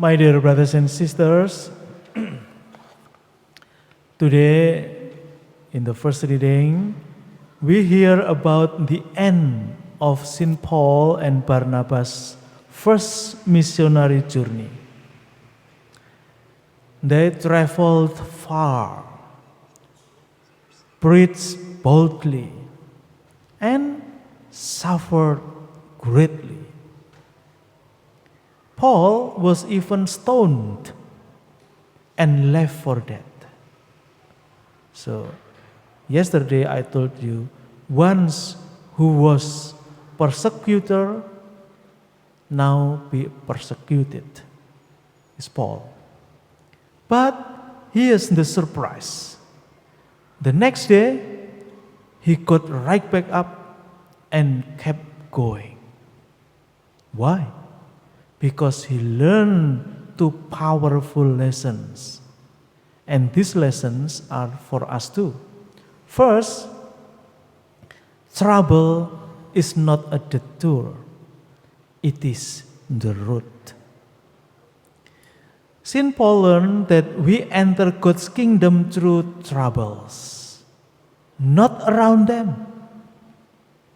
My dear brothers and sisters, today in the first reading, we hear about the end of St. Paul and Barnabas' first missionary journey. They traveled far, preached boldly, and suffered greatly. Paul was even stoned and left for dead. So, yesterday I told you, once who was persecutor, now be persecuted, is Paul. But here's the surprise. The next day, he got right back up and kept going. Why? Because he learned two powerful lessons. And these lessons are for us too. First, trouble is not a detour. It is the route. St. Paul learned that we enter God's kingdom through troubles. Not around them,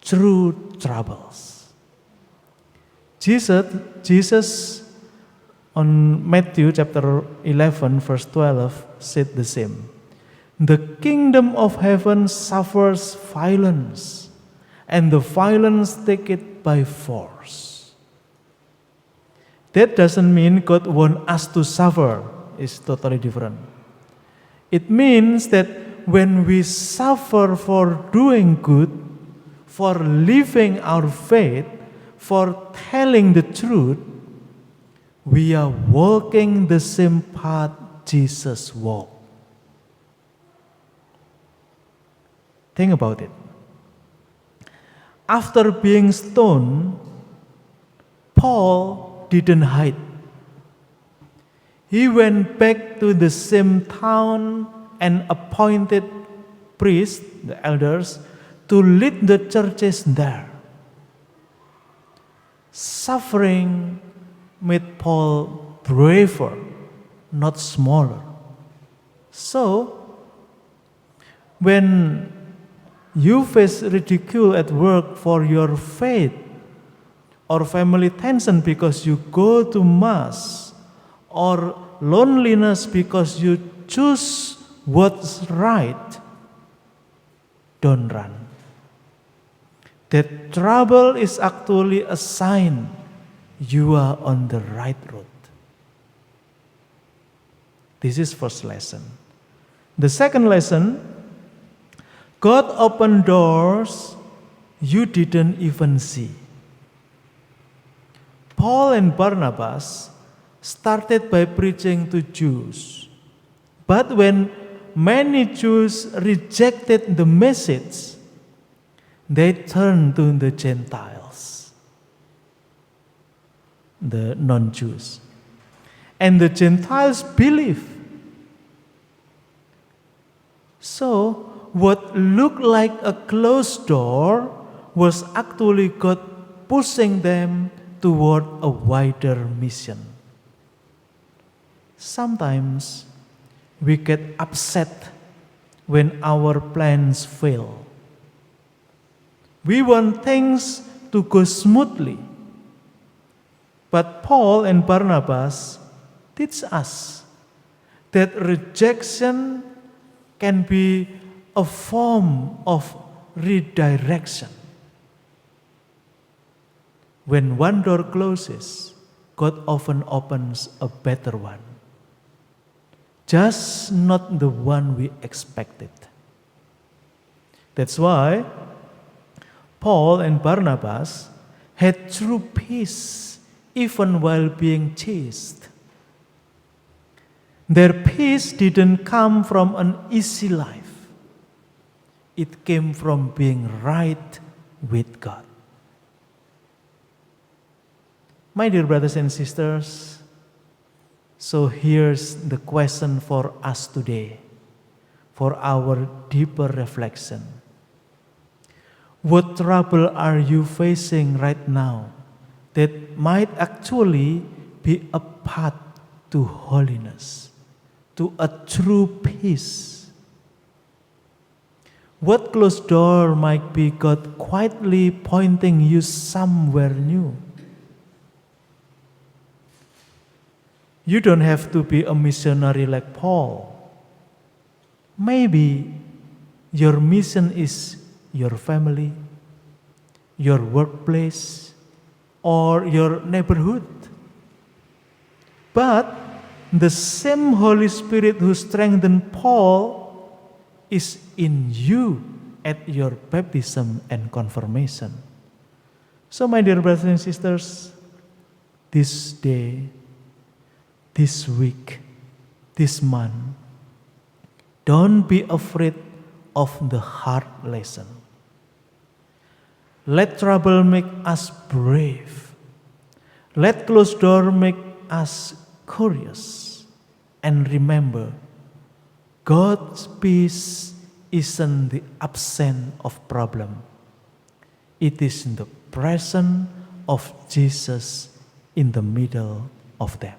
through troubles. Jesus on Matthew chapter 11 verse 12 said the same. The kingdom of heaven suffers violence, and the violence take it by force. That doesn't mean God wants us to suffer. It's totally different. It means that when we suffer for doing good, for living our faith, for telling the truth, we are walking the same path Jesus walked. Think about it. After being stoned, Paul didn't hide. He went back to the same town and appointed priests, the elders, to lead the churches there. Suffering made Paul braver, not smaller. So, when you face ridicule at work for your faith, or family tension because you go to mass, or loneliness because you choose what's right, don't run. That trouble is actually a sign you are on the right road. This is first lesson. The second lesson, God opened doors you didn't even see. Paul and Barnabas started by preaching to Jews. But when many Jews rejected the message, they turned to the Gentiles, the non-Jews. And the Gentiles believed. So, what looked like a closed door was actually God pushing them toward a wider mission. Sometimes we get upset when our plans fail. We want things to go smoothly. But Paul and Barnabas teach us that rejection can be a form of redirection. When one door closes, God often opens a better one. Just not the one we expected. That's why Paul and Barnabas had true peace even while being chased. Their peace didn't come from an easy life. It came from being right with God. My dear brothers and sisters, so here's the question for us today, for our deeper reflection. What trouble are you facing right now that might actually be a path to holiness, to a true peace. What closed door might be God quietly pointing you somewhere new? You don't have to be a missionary like Paul. Maybe your mission is your family, your workplace, or your neighborhood. But the same Holy Spirit who strengthened Paul is in you at your baptism and confirmation. So my dear brothers and sisters, this day, this week, this month, don't be afraid of the hard lesson. Let trouble make us brave. Let closed door make us curious. And remember, God's peace isn't the absence of problem. It is in the presence of Jesus in the middle of them.